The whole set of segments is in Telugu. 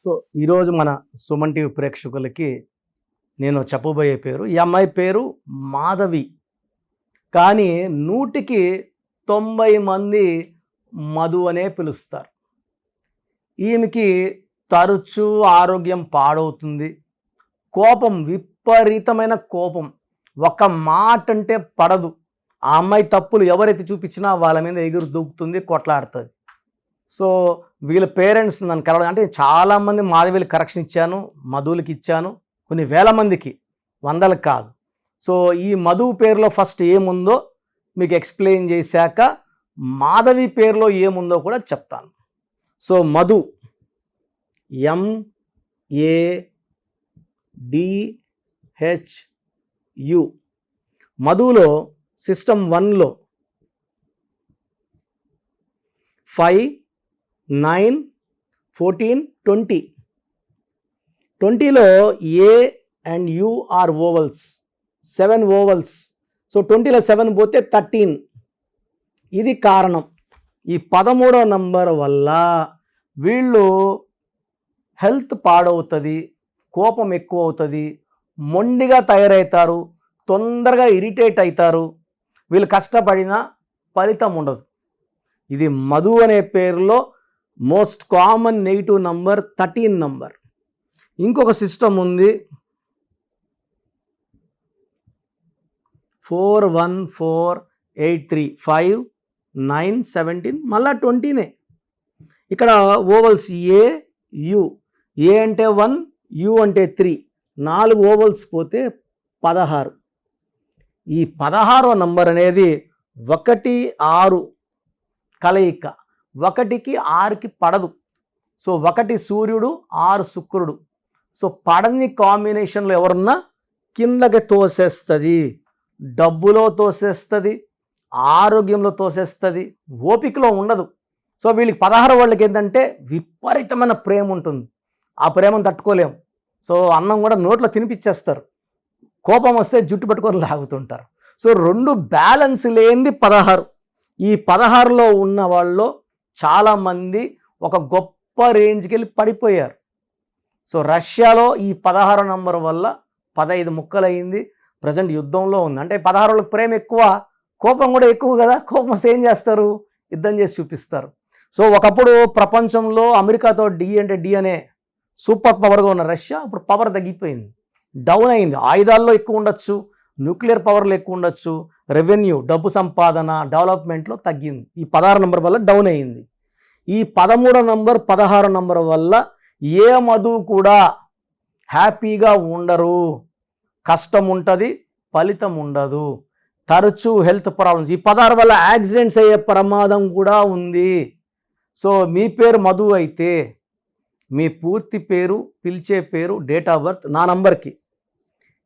సో ఈరోజు మన సుమన్ టీవీ ప్రేక్షకులకి నేను చెప్పబోయే పేరు, ఈ అమ్మాయి పేరు మాధవి. కానీ 100కి 90 మంది మధు అనే పిలుస్తారు. ఈమెకి తరచూ ఆరోగ్యం పాడవుతుంది, కోపం, విపరీతమైన కోపం, ఒక మాట అంటే పడదు. ఆ అమ్మాయి తప్పులు ఎవరైతే చూపించినా వాళ్ళ మీద ఎగురు దూకుతుంది, కొట్లాడుతుంది. సో వీళ్ళ పేరెంట్స్ నన్ను కలవడం, అంటే చాలామంది మాధవికి కరెక్షన్ ఇచ్చాను, మధువులకి ఇచ్చాను, కొన్ని వేల మందికి, వందలకు కాదు. సో ఈ మధు పేరులో ఫస్ట్ ఏముందో మీకు ఎక్స్ప్లెయిన్ చేశాక మాధవి పేరులో ఏముందో కూడా చెప్తాను. సో మధు MADHU, మధులో సిస్టమ్ 1లో 5, 9, 14, 20. 20లో A and U are vowels, 7 vowels. So 20లో 7 పోతే 13. ఇది కారణం. ఈ 13వ నంబర్ వల్ల వీళ్ళు హెల్త్ పాడవుతుంది, కోపం ఎక్కువ అవుతుంది, మొండిగా తయారవుతారు, తొందరగా ఇరిటేట్ అవుతారు, వీళ్ళు కష్టపడినా ఫలితం ఉండదు. ఇది మధు అనే పేరులో most common negative number 13 number. ఇంకొక సిస్టమ్ ఉంది 4, 1, 4, 8, 3, 5, 9, 17, మళ్ళా 20నే. ఇక్కడ ఓవల్స్ AU, A అంటే 1, U అంటే 3, 4 ఓవల్స్ పోతే 16. ఈ 16వ నంబర్ అనేది 1, 6 కలయిక, 1కి 6కి పడదు. సో 1 సూర్యుడు, 6 శుక్రుడు. సో పడని కాంబినేషన్లో ఎవరున్నా కిందకి తోసేస్తుంది, డబ్బులో తోసేస్తుంది, ఆరోగ్యంలో తోసేస్తుంది, ఓపికలో ఉండదు. సో వీళ్ళకి 16 వాళ్ళకి ఏంటంటే విపరీతమైన ప్రేమ ఉంటుంది, ఆ ప్రేమను తట్టుకోలేము. సో అన్నం కూడా నోట్లో తినిపించేస్తారు, కోపం వస్తే జుట్టు పట్టుకొని లాగుతుంటారు. సో 2 బ్యాలెన్స్ లేనిది 16. ఈ 16లో ఉన్న వాళ్ళు చాలామంది ఒక గొప్ప రేంజ్కి వెళ్ళి పడిపోయారు. సో రష్యాలో ఈ 16 నంబర్ వల్ల 15 ముక్కలయ్యింది, ప్రజెంట్ యుద్ధంలో ఉంది. అంటే 16 ప్రేమ ఎక్కువ, కోపం కూడా ఎక్కువ కదా. కోపం వస్తే ఏం చేస్తారు? యుద్ధం చేసి చూపిస్తారు. సో ఒకప్పుడు ప్రపంచంలో అమెరికాతో డి అనే సూపర్ పవర్గా ఉన్న రష్యా ఇప్పుడు పవర్ తగ్గిపోయింది, డౌన్ అయింది. ఆయుధాల్లో ఎక్కువ ఉండొచ్చు, న్యూక్లియర్ పవర్లో ఎక్కువ ఉండొచ్చు, రెవెన్యూ, డబ్బు సంపాదన, డెవలప్మెంట్లో తగ్గింది. ఈ 16 నంబర్ వల్ల డౌన్ అయింది. ఈ 13 నంబర్ 16 నంబర్ వల్ల ఏ మధు కూడా హ్యాపీగా ఉండరు, కష్టం ఉంటుంది, ఫలితం ఉండదు, తరచూ హెల్త్ ప్రాబ్లమ్స్. ఈ 16 వల్ల యాక్సిడెంట్స్ అయ్యే ప్రమాదం కూడా ఉంది. సో మీ పేరు మధు అయితే మీ పూర్తి పేరు, పిలిచే పేరు, డేట్ ఆఫ్ బర్త్ నా నంబర్కి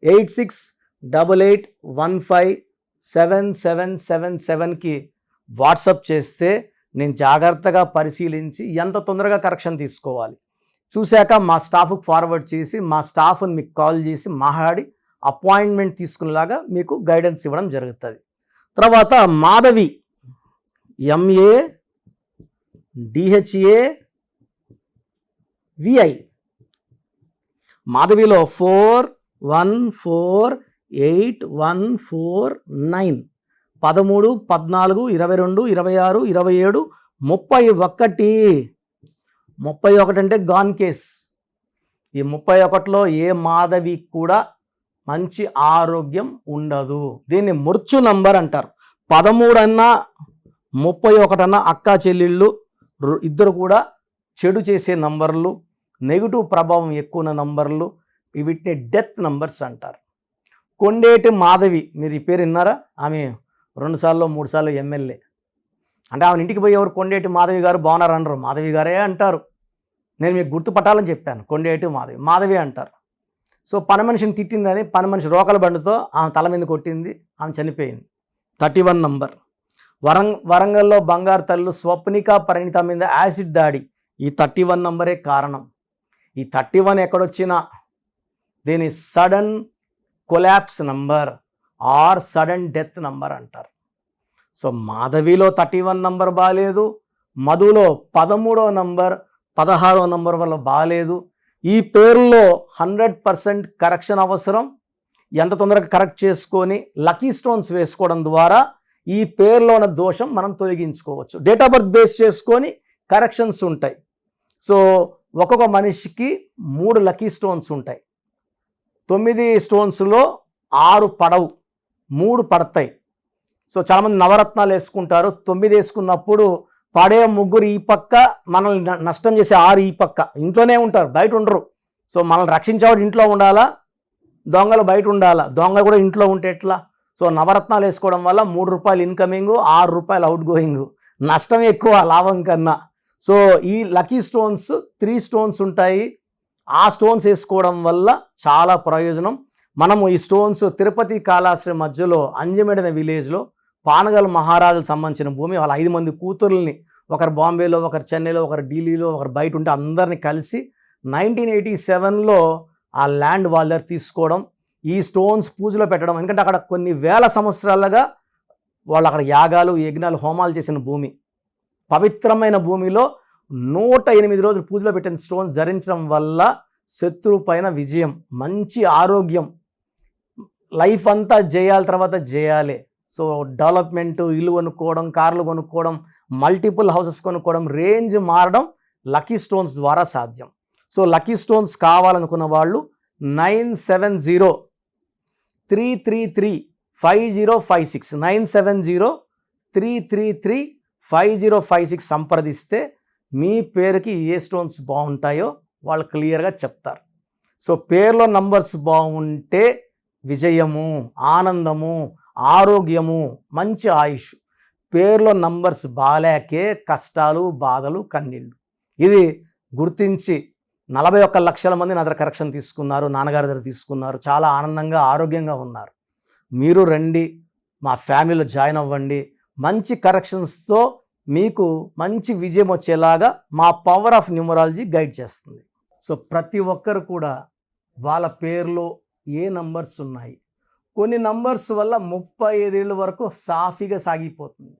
8688157777కి వాట్సప్ చేస్తే నేను జాగ్రత్తగా పరిశీలించి ఎంత తొందరగా కరెక్షన్ తీసుకోవాలి చూశాక మా స్టాఫ్కి ఫార్వర్డ్ చేసి మా స్టాఫ్ని మీకు కాల్ చేసి మాట్లాడి అపాయింట్మెంట్ తీసుకునేలాగా మీకు గైడెన్స్ ఇవ్వడం జరుగుతుంది. తర్వాత మాధవి MADHAVI, మాధవిలో 414819, 13, 14, 22, 26, 27, 31 అంటే గాన్ కేస్. ఈ 31లో ఏ మాధవి కూడా మంచి ఆరోగ్యం ఉండదు. దీన్ని మృత్యు నంబర్ అంటారు. 13 అన్నా 31 అన్నా అక్కా చెల్లెళ్ళు ఇద్దరు కూడా చెడు చేసే నంబర్లు, నెగిటివ్ ప్రభావం ఎక్కువ ఉన్న నంబర్లు, వీటిని డెత్ నంబర్స్ అంటారు. కొండేటి మాధవి, మీరు ఈ పేరు విన్నారా? ఆమె 2 సార్లు 3 సార్లు ఎమ్మెల్యే. అంటే ఆమె ఇంటికి పోయి ఎవరు కొండేటి మాధవి గారు బాగున్నారు అనరు, మాధవి గారే అంటారు. నేను మీకు గుర్తుపట్టాలని చెప్పాను, కొండేటి మాధవి అంటారు. సో పని మనిషిని తిట్టిందని పని మనిషి రోకల బండితో ఆమె తల మీద కొట్టింది, ఆమె చనిపోయింది. 31 నంబర్. వరంగల్లో బంగారు తల్లు స్వప్నిక పరిణిత మీద యాసిడ్ దాడి, ఈ 31 నంబరే కారణం. ఈ 31 ఎక్కడొచ్చినా దీని sudden collapse number or sudden death number అంటారు. సో మాధవిలో 31 నంబర్ బాగాలేదు, మధులో 13వ నంబర్ 16వ నంబర్ వల్ల బాగాలేదు. ఈ పేరులో 100% కరెక్షన్ అవసరం. ఎంత తొందరగా కరెక్ట్ చేసుకొని లక్కీ స్టోన్స్ వేసుకోవడం ద్వారా ఈ పేరులో ఉన్న దోషం మనం తొలగించుకోవచ్చు. డేట్ ఆఫ్ బర్త్ బేస్ చేసుకొని కరెక్షన్స్ ఉంటాయి. సో ఒక్కొక్క మనిషికి 3 లక్కీ స్టోన్స్ ఉంటాయి. 9 స్టోన్స్లో 6 పడవు, 3 పడతాయి. సో చాలామంది నవరత్నాలు వేసుకుంటారు. 9 వేసుకున్నప్పుడు పడే ముగ్గురు ఈ పక్క, మనల్ని నష్టం చేసే 6 ఈ పక్క. ఇంట్లోనే ఉంటారు, బయట ఉండరు. సో మనల్ని రక్షించేవాడు ఇంట్లో ఉండాలా, దొంగలు బయట ఉండాలా. దొంగలు కూడా ఇంట్లో ఉంటే ఎట్లా? సో నవరత్నాలు వేసుకోవడం వల్ల 3 రూపాయలు ఇన్కమింగ్, 6 రూపాయలు అవుట్ గోయింగ్. నష్టం ఎక్కువ లాభం కన్నా. సో ఈ లక్కీ స్టోన్స్ 3 స్టోన్స్ ఉంటాయి. ఆ స్టోన్స్ వేసుకోవడం వల్ల చాలా ప్రయోజనం. మనము ఈ స్టోన్స్ తిరుపతి కాళహస్తి మధ్యలో అంజమేడ్ అనే విలేజ్లో పానగల్ మహారాజులకు సంబంధించిన భూమి. వాళ్ళ 5 మంది కూతుర్లని, ఒకరు బాంబేలో, ఒకరు చెన్నైలో, ఒకరు ఢిల్లీలో, ఒకరు బయట ఉంటే అందరినీ కలిసి 1987లో ఆ ల్యాండ్ వాళ్ళ దగ్గర తీసుకోవడం, ఈ స్టోన్స్ పూజలో పెట్టడం. ఎందుకంటే అక్కడ కొన్ని వేల సంవత్సరాలుగా వాళ్ళు అక్కడ యాగాలు, యజ్ఞాలు, హోమాలు చేసిన భూమి. పవిత్రమైన భూమిలో 108 రోజులు పూజలో పెట్టిన స్టోన్స్ ధరించడం వల్ల శత్రువు పైన విజయం, మంచి ఆరోగ్యం, లైఫ్ అంతా జయాల తర్వాత జయాలే. సో డెవలప్మెంట్, ఇల్లు కొనుక్కోవడం, కార్లు కొనుక్కోవడం, మల్టిపుల్ హౌసెస్ కొనుక్కోవడం, రేంజ్ మారడం లక్కీ స్టోన్స్ ద్వారా సాధ్యం. సో లక్కీ స్టోన్స్ కావాలనుకున్న వాళ్ళు 970-333-5056 970-333-5056 సంప్రదిస్తే మీ పేరుకి ఏ స్టోన్స్ బాగుంటాయో వాళ్ళు క్లియర్గా చెప్తారు. సో పేరులో నంబర్స్ బాగుంటే విజయము, ఆనందము, ఆరోగ్యము, మంచి ఆయుష్. పేరులో నంబర్స్ బాలేకే కష్టాలు, బాధలు, కన్నీళ్ళు. ఇది గుర్తించి 41 లక్షల మంది నా దగ్గర కరెక్షన్ తీసుకున్నారు, నాన్నగారి దగ్గర తీసుకున్నారు. చాలా ఆనందంగా, ఆరోగ్యంగా ఉన్నారు. మీరు రండి, మా ఫ్యామిలీలో జాయిన్ అవ్వండి. మంచి కరెక్షన్స్తో మీకు మంచి విజయం వచ్చేలాగా మా పవర్ ఆఫ్ న్యూమరాలజీ గైడ్ చేస్తుంది. సో ప్రతి ఒక్కరు కూడా వాళ్ళ పేరులో ఏ నంబర్స్ ఉన్నాయి, కొన్ని నంబర్స్ వల్ల 35 ఏళ్ళ వరకు సాఫీగా సాగిపోతుంది,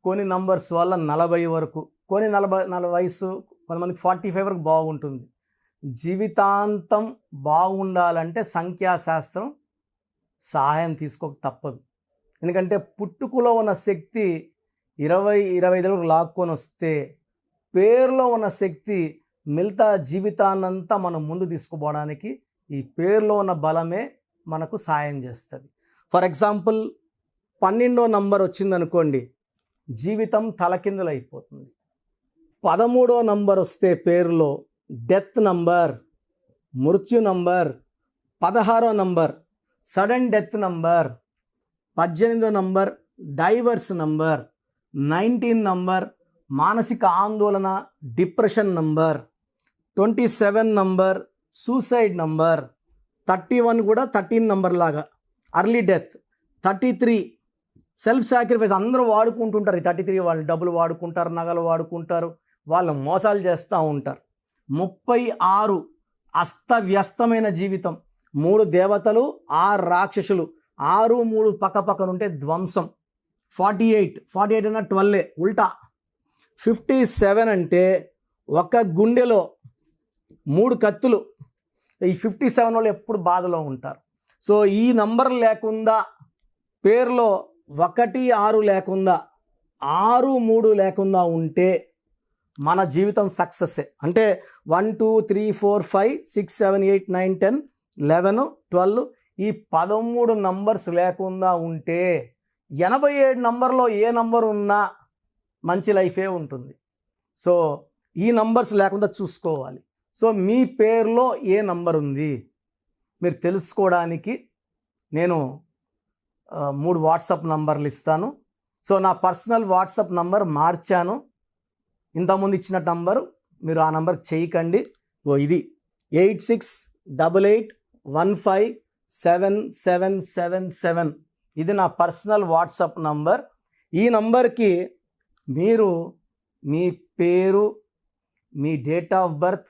కొన్ని నంబర్స్ వల్ల 40 వరకు, కొన్ని 40 వయసు, కొంతమందికి 45 వరకు బాగుంటుంది. జీవితాంతం బాగుండాలంటే సంఖ్యాశాస్త్రం సహాయం తీసుకోక తప్పదు. ఎందుకంటే పుట్టుకలో ఉన్న శక్తి 20-25 వరకు లాక్కొని వస్తే పేరులో ఉన్న శక్తి మిగతా జీవితాన్నంతా మనం ముందు తీసుకుపోవడానికి ఈ పేరులో ఉన్న బలమే మనకు సాయం చేస్తుంది. ఫర్ ఎగ్జాంపుల్ 12వ నంబర్ వచ్చిందనుకోండి, జీవితం తలకిందులు అయిపోతుంది. 13వ నంబర్ వస్తే పేరులో డెత్ నంబర్, మృత్యు నంబర్. 16వ నంబర్ సడన్ డెత్ నంబర్. 18వ నంబర్ డైవర్స్ నంబర్. 19 నంబర్ మానసిక ఆందోళన, depression number. 27 number suicide number. 31 కూడా 13 నంబర్ లాగా అర్లీ డెత్. 33 self sacrifice. అందరూ వాడుకుంటుంటారు. ఈ 33 వాళ్ళు డబ్బులు వాడుకుంటారు, నగలు వాడుకుంటారు, వాళ్ళు మోసాలు చేస్తూ ఉంటారు. 36 అస్తవ్యస్తమైన జీవితం. 3 దేవతలు, 6 రాక్షసులు, 6, 3 పక్కపక్కనుంటే ధ్వంసం. 48 అన్న 12 ఉల్టా. 57 అంటే ఒక గుండెలో 3 కత్తులు. ఈ 57 వాళ్ళు ఎప్పుడు బాధలో ఉంటారు. సో ఈ నంబర్ లేకుండా, పేరులో 1, 6 లేకుండా, 6, 3 లేకుండా ఉంటే మన జీవితం సక్సెస్సే. అంటే 1, 2, 3, 4, 5, 6, 7, 8, 9, 10, 11, 12 ఈ 13 నంబర్స్ లేకుండా ఉంటే 87 నంబర్లో ఏ నంబర్ ఉన్నా మంచి లైఫే ఉంటుంది. సో ఈ నంబర్స్ లేకుండా చూసుకోవాలి. సో మీ పేరులో ఏ నంబర్ ఉంది మీరు తెలుసుకోవడానికి నేను 3 వాట్సాప్ నంబర్లు ఇస్తాను. సో నా పర్సనల్ వాట్సాప్ నంబర్ మార్చాను. ఇంతకుముందు ఇచ్చిన నంబరు మీరు ఆ నంబర్కి చేయకండి. ఇది 8688157777. ఇది నా పర్సనల్ వాట్సాప్ నంబర్. ఈ నంబర్కి మీరు మీ పేరు, మీ డేట్ ఆఫ్ బర్త్,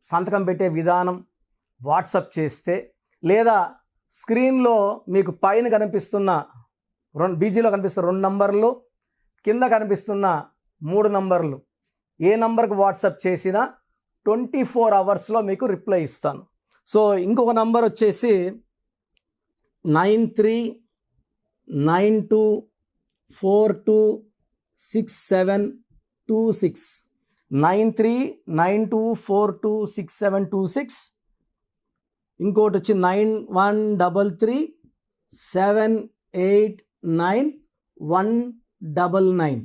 సంతకం పెట్టే విధానం వాట్సాప్ చేస్తే, లేదా స్క్రీన్లో మీకు పైన కనిపిస్తున్న బీజీలో కనిపిస్తున్న 2 నంబర్లు, కింద కనిపిస్తున్న 3 నంబర్లు ఏ నంబర్కి వాట్సాప్ చేసినా 24 అవర్స్లో మీకు రిప్లై ఇస్తాను. సో ఇంకొక నంబర్ వచ్చేసి 9392426726 9392426726. ఇంకోటి వచ్చి 9133789199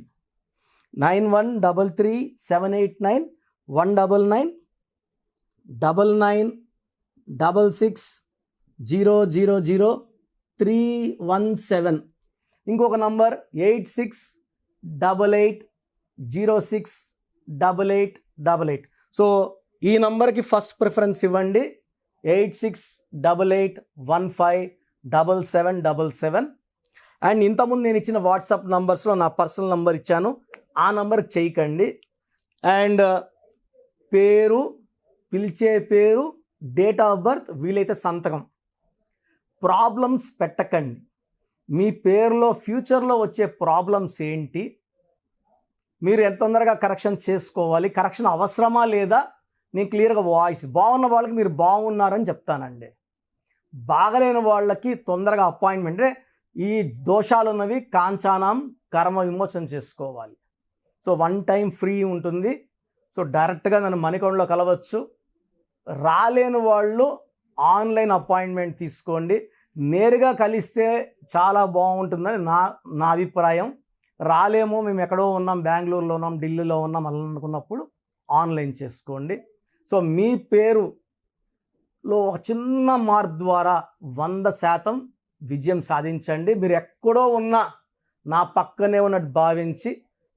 9133789199 9966000317. ఇంకొక నంబర్ 8688068888. సో ఈ నంబర్కి ఫస్ట్ ప్రిఫరెన్స్ ఇవ్వండి, 8688157777. అండ్ ఇంతకుముందు నేను ఇచ్చిన వాట్సాప్ నంబర్స్లో నా పర్సనల్ నంబర్ ఇచ్చాను, ఆ నంబర్కి చేయకండి. అండ్ పేరు, పిలిచే పేరు, డేట్ ఆఫ్ బర్త్, వీలైతే సంతకం. ప్రాబ్లమ్స్ పెట్టకండి. మీ పేరులో ఫ్యూచర్లో వచ్చే ప్రాబ్లమ్స్ ఏంటి, మీరు ఎంత తొందరగా కరెక్షన్ చేసుకోవాలి, కరెక్షన్ అవసరమా లేదా, నేను క్లియర్గా వాయిస్ బాగున్న వాళ్ళకి మీరు బాగున్నారని చెప్తానండి. బాగలేని వాళ్ళకి తొందరగా అపాయింట్మెంట్, ఈ దోషాలు ఉన్నవి కాంచానం కర్మ విమోచన చేసుకోవాలి. సో 1 టైం ఫ్రీ ఉంటుంది. సో డైరెక్ట్గా నన్ను మణికొండలో కలవచ్చు. రాలేని వాళ్ళు ఆన్లైన్ అపాయింట్మెంట్ తీసుకోండి. నేరుగా కలిస్తే చాలా బాగుంటుందని నా అభిప్రాయం. రాలేమో, మేము ఎక్కడో ఉన్నాం, బెంగళూరులో ఉన్నాం, ఢిల్లీలో ఉన్నాం అలా అనుకున్నప్పుడు ఆన్లైన్ చేసుకోండి. సో మీ పేరులో ఒక చిన్న మార్పు ద్వారా 100% విజయం సాధించండి. మీరు ఎక్కడో ఉన్నా నా పక్కనే ఉన్నట్టు భావించి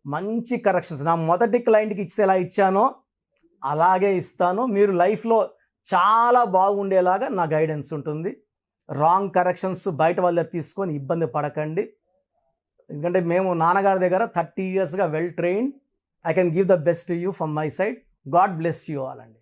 మంచి కరెక్షన్స్ నా మొదటి క్లయింట్కి ఇస్తే ఎలా ఇచ్చానో అలాగే ఇస్తాను. మీరు లైఫ్లో చాలా బాగుండేలాగా నా గైడెన్స్ ఉంటుంది. రాంగ్ కరెక్షన్స్ బయట వాళ్ళ దగ్గర తీసుకొని ఇబ్బంది పడకండి. ఎందుకంటే మేము నాన్నగారి దగ్గర 30 yearsగా well trained. I can give the best to you from my side. God bless you all అండి.